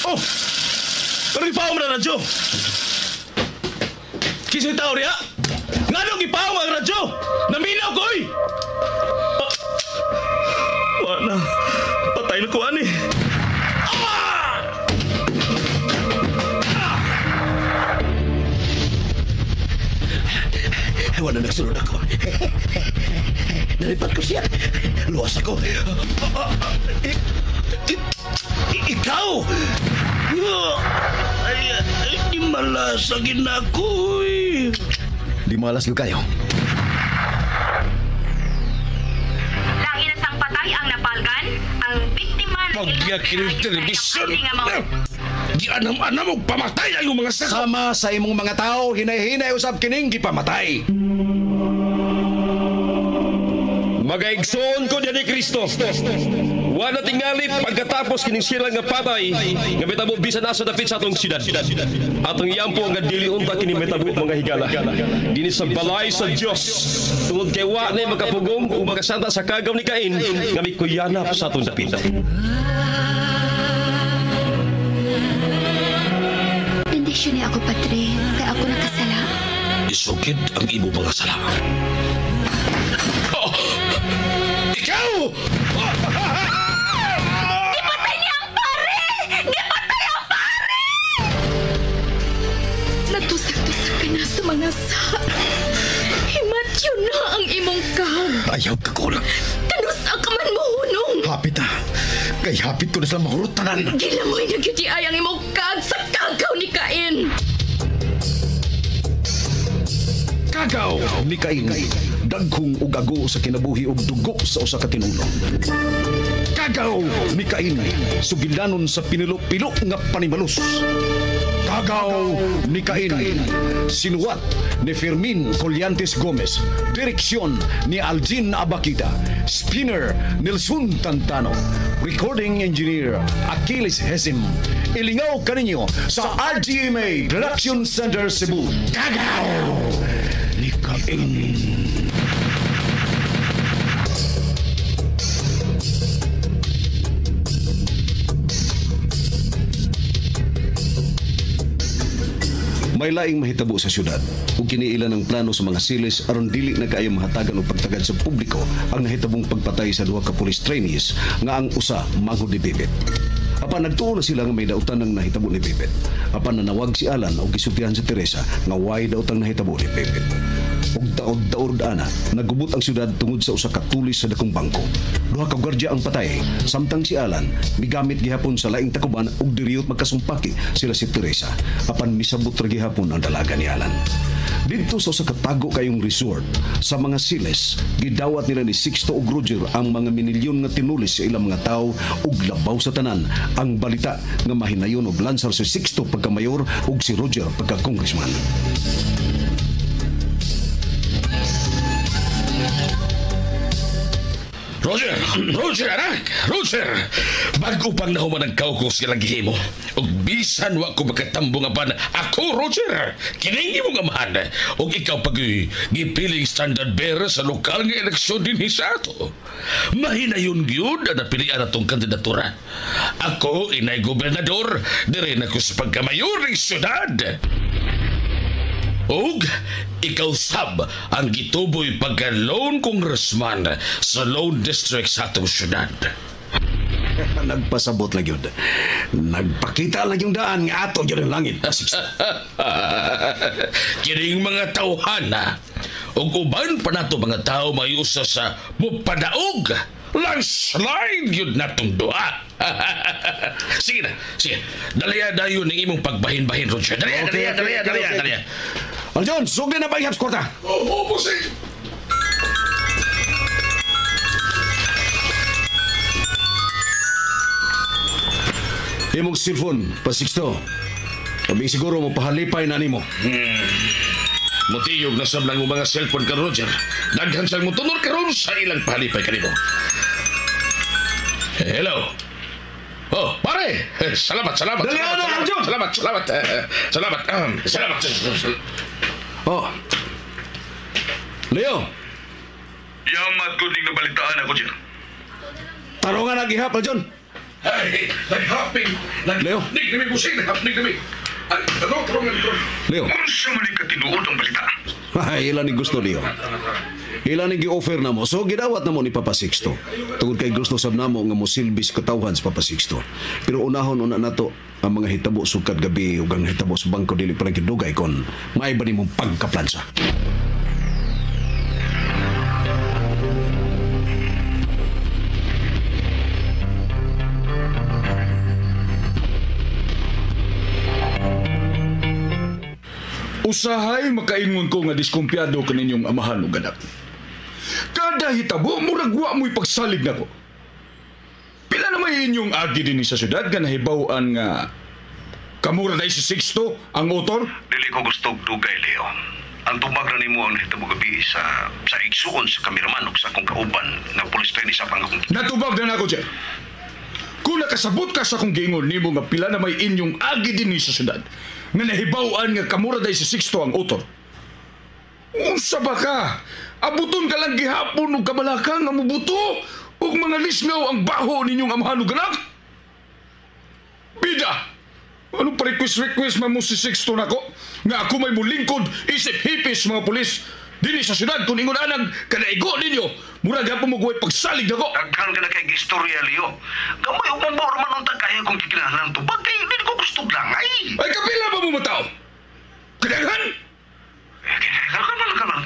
Oh! Ano ipaw mo na radyo? Kisa'y tao riya? Nga nung ipaw mo ang radyo? Naminaw ko eh! Wala. Patay na ko ani. Wala nagsunod ako. Nalipat ko siya. Luwas ako. Ikaw! Di malasagin ako eh. Di malas ko kayo. Lain na sang patay ang napalgan, ang biktima na Pagyakin ng telebisyon. Di anam-anam mo pamatay ang mga sakop. Sama sa imong mga tao, hinay-hinay usab kining gipamatay. Magaigsoon ko diyan ni Kristo. Wala tingali pagkatapos kining sila nga patay nga metabo bisan asa dapit sa atong siyudad. Atong iyampo nga dili unta kini metabo mga higala. Dinhi sa balay sa Dios. Tungod kay wa na makapugong ug makasanta sa kagaw ni Cain nga mikuyanap sa atong dapit. Bendisyon niya ako, Padre, kaya ako nakasala. Isukid ang imo mga sala. Ikaw! Gipatay niya ang pare! Gipatay ang pare! Natusak-tusak ka na sa mga sa. Himatyo na ang imong kahon. Ayaw ka ko lang. Kanusa ka man mohunong. Hapit na. Kay hapit ko na sila mahurutanan. Gilamoy na gyud ay ang imong kag sa kagaw ni Cain. Kagaw ni Cain, daghong ug ago sa kinabuhi ug dugo sa usa ka tinulong. Kagaw ni Cain, sugilanon sa pinilo-pilo nga panimalus. Kagaw ni Cain, sinuwat ni Fermin Colliantes Gomez, direksyon ni Algin Abakita, spinner Nelson Tantano, recording engineer Achilles Hesim. Ilingaw kaninyo sa RGMA Production Center Cebu. Kagaw ni Cain. May laing mahitabo sa syudad ug kiniila ng plano sa mga silis aron dili na kaayo mahatagan og pagtagad sa publiko ang nahitabong pagpatay sa duha ka police trainees nga ang usa manghod ni Pipit. Apan nagtuo na sila nga may dautan ng nahitabo ni Pipit. Apan nanawag si Alan og gisultihan si Teresa nga way dautang nahitabo ni Pipit. Ug taod-taod ana nagubot ang syudad tungod sa usa ka tulis sa dakong bangko. Duha ka gwardiya ang patay samtang si Alan migamit gihapon sa laing takuban ug diriyot magkasumpaki sila si Teresa. Apan misabot ra gihapon ang dalaga ni Alan. Dito sa usa ka tago kayong resort sa mga siles, gidawat nila ni Sixto ug Roger ang mga minilyon nga tinulis sa ilang mga tawo ug labaw sa tanan ang balita nga mahinayon og lansar si Sixto pagka mayor ug si Roger pagka congressman. Roger! Roger, anak! Roger! Bago pang nahuman ang kaukos ka lang gihimo. Og bisan wa ko makatambong apan ako, Roger! Kiningi mong amahan. Og ikaw pag gipiling standard bearer sa lokal nga eleksyon din sa ato. Mahinayon gyud na napilian atong kandidatura. Ako, inay gobernador, dire na ko sa pagkamayor ng syudad. Og ikaw sab ang gituboy pagka-lone congressman sa Lone District sa atong syudad. Nagpasabot lang yun. Nagpakita lang yung daan nga ato yun ang langit. Kining mga tawhana og uban pa nato mga tao may usa sa mupadaog landslide yun natong duha. Sige na, sige. Daliya dayon ng imong pagbahin-bahin, Roger. Daliya. Aljon, sugdi na ba ihap skorta? Oo, bossing. Imong cellphone, pa Sixto. Sabi siguro mo pahalipay na nimo. Mutiyog na sablang mo mga cellphone ka, Roger. Daghan siyang mutunor karon sa ilang pahalipay kanimo. Hello. Oh, pare! Salamat. Dalihan na, Aljon! Salamat. Oh. Leo, Yang matkuning nabalitaan ako dyan. Tarungan ang ihap, Aljon. Ay, haping. Leo? Nig na may busing, hapning na may. Ay, turong. Leo. Unsa man ka tinuod ang balita? Ay, ilan ni gusto, Leo? Ilan ni gi-offer na mo? So, gidawat na mo ni Papa Sixto. Tungod kay gusto sab na mo nga mo silbis katawhan sa Papa Sixto. Pero unahon una nato ang mga hitabo sukad gabi ug ang hitabo sa bangko dili pa kidugay kon may ba nimong pagkaplansa. Usahay makaingon ko nga diskumpiyado kaninyong amahan o ganak. Kada hitabo, murag wa mo'y pagsalig na ko. Pila naman inyong agi din sa syudad nga nahibawaan nga kamura na si Sixto ang autor? Dili ko gusto dugay, Leo. Ang tumag na nimo ang nahitabo gabi sa igsuon sa kameraman ug sa akong kauban nga pulis training sa pangakong. Natubag na ako, Jeff. Kung nakasabot ka sa kong gingon nimo nga pila na may inyong agi din sa syudad nga nahibawaan nga kamura na si Sixto ang autor. Unsa ba ka? Abuton ka lang gihapon ug kabalaka nga mubuto ug mga lisngaw ang baho ninyong amahan ug anak? Bida! Ano pa request man mo si Sixto nako? Nga ako may mulingkod isip hipis mga pulis dini sa syudad kung ingon anag kanaigo ninyo murag hapon mo guway pagsalig nako. Daghan ka na kay istorya, Leo. Gamay ug mambor man unta kaya kung kikinahanglan to. Bagay dili ko gusto langay. Ay kapila ba mo mataw? Kadaghan? Kaman.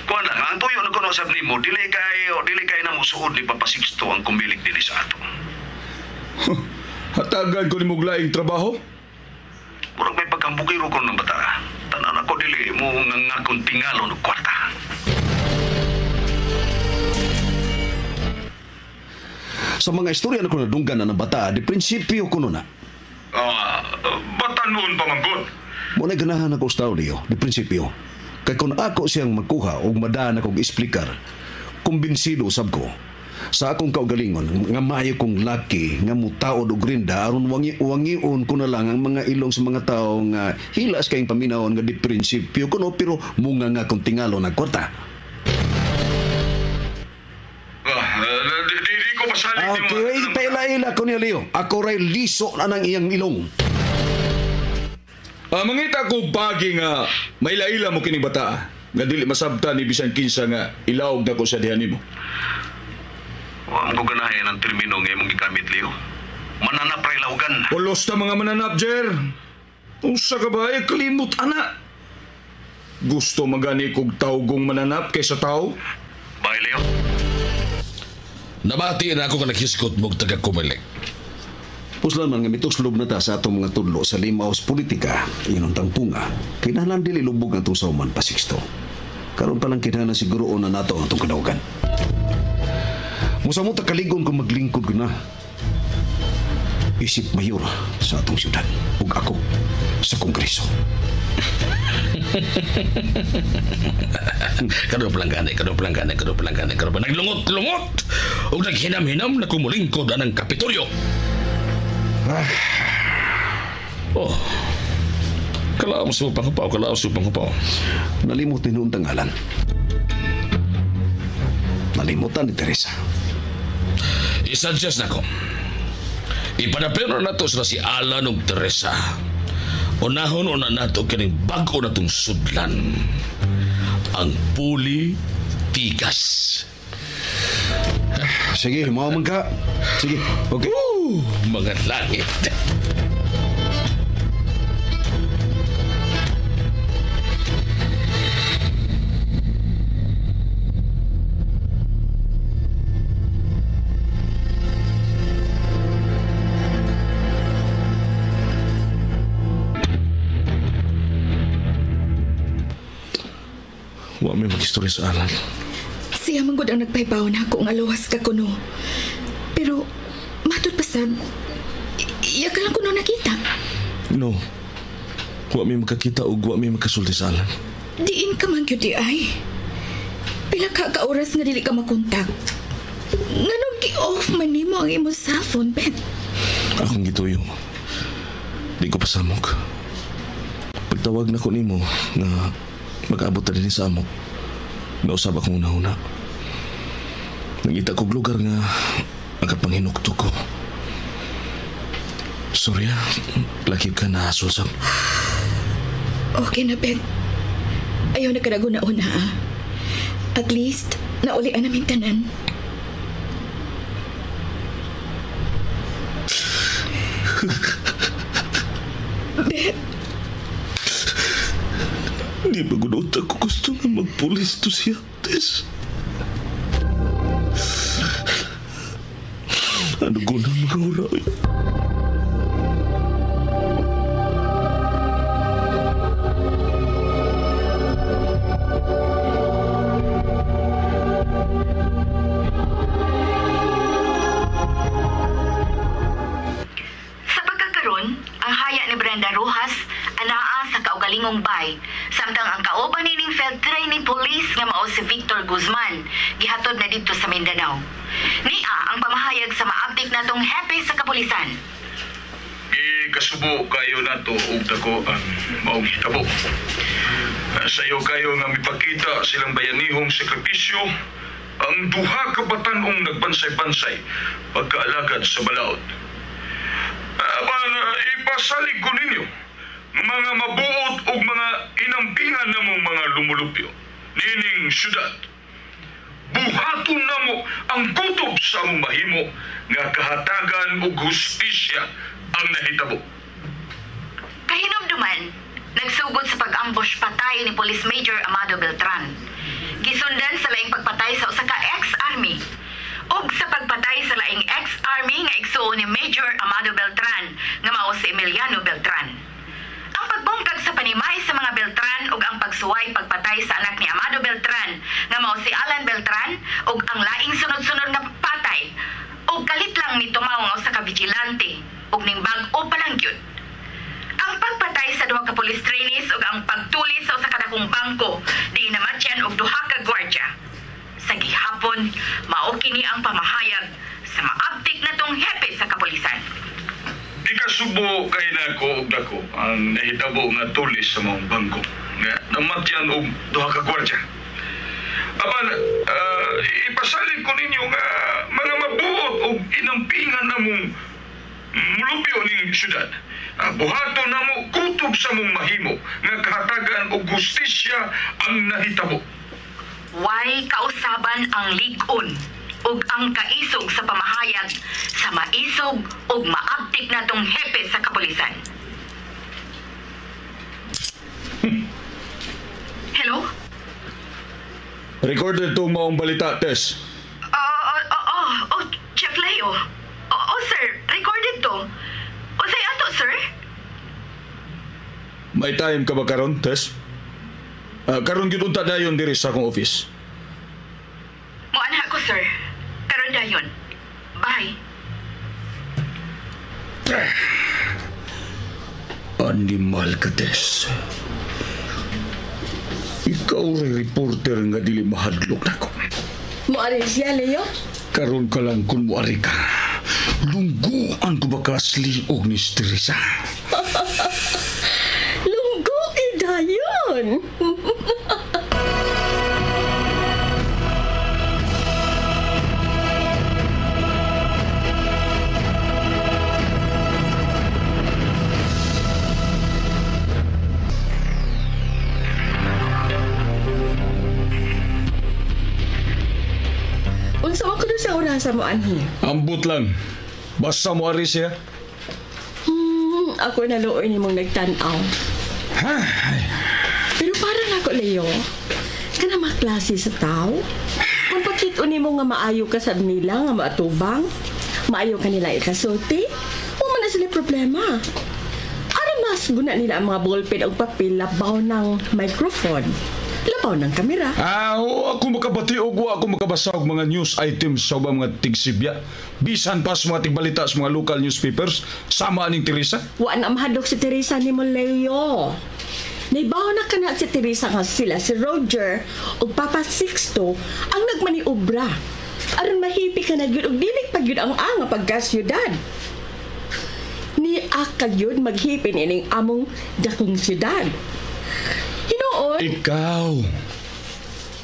Kuan lang, ang tuyo na kuno sab nimo, dili kay na mo suod ni Papa Sixto ang kumilig dili sa ato. Hatagan ko ni muglaing trabaho? Murag may pagkambukiro ko ng bata. Tanan ako dili mo nga akong tingalo ng kwarta. Sa mga istorya na ko nadunggan na ng bata, di prinsipyo ko na. Bata noon pa manggod. Muna ganahan ako sa Leo, di prinsipyo. Kaya kung ako siyang magkuha o madaan akong isplikar, kumbinsido sab ko. Sa akong kaugalingon, nga maayo kong laki, nga mutaod o grinda, aron wangion ko na lang ang mga ilong sa mga tao nga hilas kayong paminawon nga di prinsipyo kuno pero munga nga kong tingalo na kwarta. Di ko masalig ni mo. Okay, paila-ila ko niya, Leo. Ako ray liso na ng iyang ilong. Mangita ko bagi nga may laila mo kining bata nga dili masabta ni bisan kinsa nga ilawog na ko sa dihan nimo. Ang ko ganahin ang termino nga imong gikamit, Leo. Mananap ray lawgan. Polos na mga mananap, Jer. Unsa ka ba? Kalimot, ana. Gusto magani kog tawgong mananap kaysa tao? Bye, Leo. Nabati na ako nga naghiskot mong taga-kumilig. Puslan man nga mituslob na ta sa atong mga tudlo sa limaw sa politika, inuntang punga, kinahanglan dili lubog ang itong sauman pa Sixto. Karon pa lang kinahanglan siguro na nato ang itong kadawagan. Musa mo takaligon kung maglingkod ko na. Isip mayor sa atong syudad ug ako sa Kongreso. Kado palanggani. Naglungot-lungot o naghinam-hinam na kumulingkod anang Kapitolyo. Oh, kalaom supang hupaw. Nalimot ni noong tangalan. Nalimutan ni Teresa. Isuggest na ko. Ipadapero na to sila si Alan ug Teresa. Unahon na nato kining bago na tong sudlan. Ang Puli-Tigas. Sige, mau man ka. Sige, okay. Mga langit. Wa may mag-istorya sa Alan. Siya manggod ang nagpaybaw na ako nga luwas ka kuno. Pero, matod pa sab, iya ka lang kuno nakita. No. Wa may makakita o wa may makasulti sa Alan. Diin ka man yun di ay. Pila ka oras nga dili ka makontak. Nga nung gi-off man nimo ang imo cellphone, Ben. Akong gituyo. Di ko pasamok. Pagtawag na ko nimo na mag-abot na din sa amok. Nausap akong una-una. Nangita kong lugar nga nakapanginukto ko. Sorry lagi ka na Susam. Okay na, Bet. Ayaw na kanago na una, ah. At least, naulian namin tanan. Bet. Di ba gunot ako gusto nga magpulis to siya, Tess? Ano ko na mga uray? Sa pagkakaroon, ang haya ni Brenda Rojas anaa sa kaugalingong bay, samtang ang kauban nining field training police nga mao si Victor Guzman gihatod na dito sa Mindanao. Nia ang pamahayag sa maabdik natong hepe sa kapulisan. Kasubo kayo nato ug dako ang maong hitabo. Sayo kayo nga mipakita silang bayanihong sakripisyo ang duha ka batanong nagbansay-bansay pagkaalagad sa balaod. Apan ipasalig ko ninyo mga mabuot ug mga inampingan namong mga lumulupyo nining syudad. Buhaton namo ang kutob sa among mahimo nga kahatagan ug hustisya ang nahitabo. Kahinumduman, nagsugod sa pag-ambush patay ni Police Major Amado Beltran. Gisundan sa laing pagpatay sa usa ka ex-army ug sa pagpatay sa laing ex-army nga igsuon ni Major Amado Beltran nga mao si Emiliano Beltran. Ang pagbungkag sa panimay sa mga Beltran ug ang pagsuway pagpatay sa anak ni Amado Beltran nga mao si Alan Beltran ug ang laing sunod-sunod nga patay ug kalit lang ni tumaw nga usa ka vigilante ug ning bag-o pa lang gyud. Ang pagpatay sa duha ka police trainees ug ang pagtulis sa usa ka dakong bangko di namatyan og duha ka gwardiya. Sa gihapon, mao kini ang pamahayag sa maabtik natong hepe sa kapulisan. Di ka subo kay nako og dako ang nahitabo nga tulis sa maong bangko nga namatyan og duha ka gwardiya. Apan ipasalig ko ninyo nga mga mabuot og inampingan namong mulupyo ning syudad. Buhato namo kutob sa mong mahimo nga kahatagan og hustisya ang nahitabo. Way kausaban ang lig-on ug ang kaisog sa pamahayag sa maisog ug maabtik natong hepe sa kapulisan. Hello? Recorded itong maong balita, Tess. Chef Leo. Sir, recorded to. Say ato, sir? May time ka ba karon, Tess? Karon gyud unta dayon diri sa akong office. Muanha ko, sir. Pero dayon. Bye. Animal ka, Tess. Ikaw rin reporter nga dili mahadlok nako. Muari siya, Leo? Karon ka lang kung muari ka. Lungguan ko ba kasliog ni Teresa? Lunggo, dayon. Unsa ko doon sa orasa mo, Anhi? Ambot lang. Basta mo ari siya. Ako naluoy ni mong nagtanaw. Pero parang ako, Leo, ka na maklase sa tao. Kung pagkito ni mo nga maayo ka sa nila, nga maatubang, maayo ka nila ikasulti, huwag na sila problema. Ano mas guna nila ang mga ballpen o papel, labaw ng microphone, labaw ng kamera. Ako makabati o ako makabasa og mga news items sa mga tigsibya. Bisan pa sa mga tigbalita sa mga local newspapers, sama aning Teresa. Wa na mahadlok si Teresa ni mo, Leo. Naibaw na ka na si Teresa nga sila, si Roger o Papa Sixto ang nagmaniobra. Aron mahipi ka na yun o dilig pag yun ang anga pagkasyudad. Ni ka yun maghipin ining among dakong syudad. Hinoon?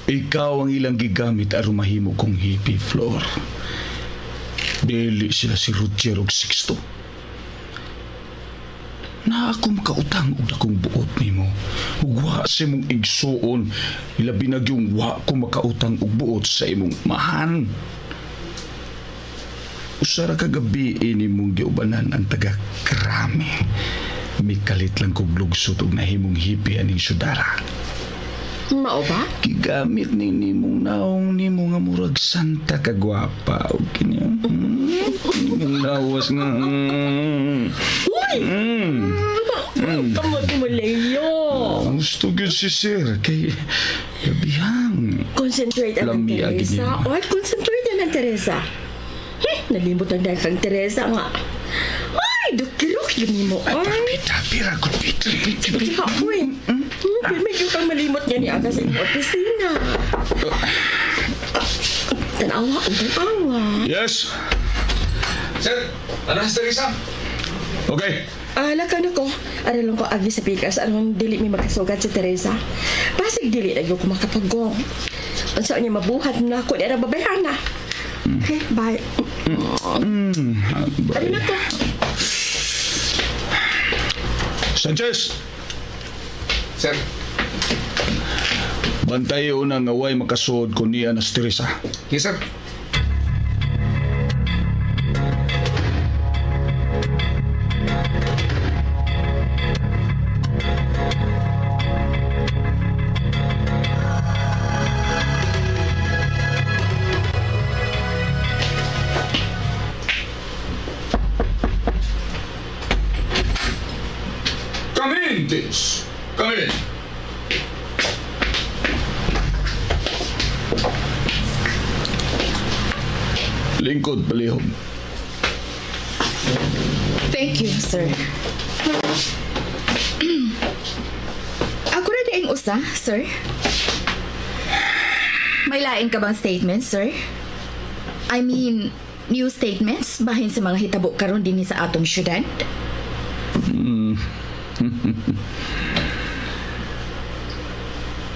Ikaw ang ilang gigamit aron mahimo kong hippie floor. Dili sila si Roger og Sixto. Na ako makautang og dakong buot nimo. Ug wa sa imong igsuon, ilabi na yung wa ko makautang og buot sa imong mahan. Usara ka gabi ini mong giubanan ang taga Krami. Mikalit lang kog lugsot og nahimong hipi aning sudara. Mao ba? Gigamit ni nimong naong nimo nga murag santa ka gwapa og kini. Ang lawas nga. Uy! Kamot mo, Leo. Gusto gyud si sir kay gabihang. Concentrate ang Lami, Teresa. agad Oy, concentrate ang Teresa. Nalimot ang dahil kang Teresa nga. Ay, dukirok yun mo. Ay, Pira ko pita. kaya ako eh. Pero medyo kang malimot niya ni Aga sa iyong opisina. Tanawa, ang tanawa. Yes. Sir, ano si Teresa? Okay. Lakan ako. Lang ko agi sa pikas. Anong dili may magkasugat si Teresa. Pasig dili na yung kumakapagong. Ang saan niya mabuhat na ako. Nera babayan na. Okay, bye. Ano na to? Sanchez, Sir, bantay una nga way makasud ko niya na si Teresa. yes sir. Come in, Tis. Come in. Lingkod, palihog. Thank you, sir. Ako na din usa, sir. May lain ka bang statement, sir? I mean, new statements bahin sa mga hitabo karon din sa atong syudad?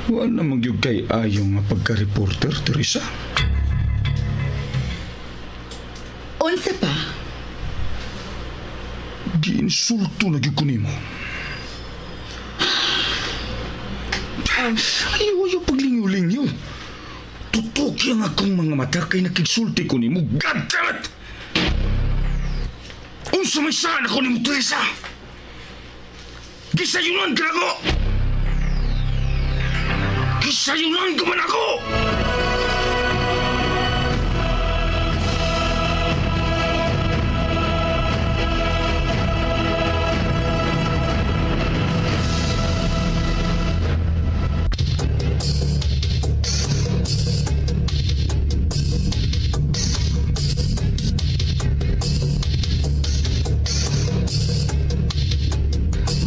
Wala namang yung kay ayong nga pagka-reporter, Teresa. Unsa pa? Giinsulto na yung kunimo. Ayaw yung paglingaw-lingyaw. Tutok yung akong mga mata kay nakigsulti ko ni mo. God damn it! Unsa may saan ako ni mo, Teresa? Gisayunan ka ako! Gisayunan ka man ako!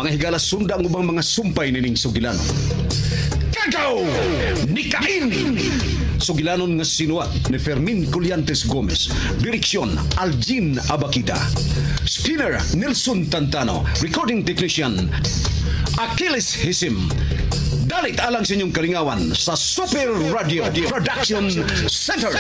Mga higala sunda ang ubang mga sumpay nining Sugilano. Kagaw ni Cain! Sugilanon nga sinuwat ni Fermin Colliantes Gomez. Direksyon Algin Abakita. Spinner Nelson Tantano. Recording technician Achilles Hisim. Dalit alang sa inyong kalingawan sa Super Radio Production Center.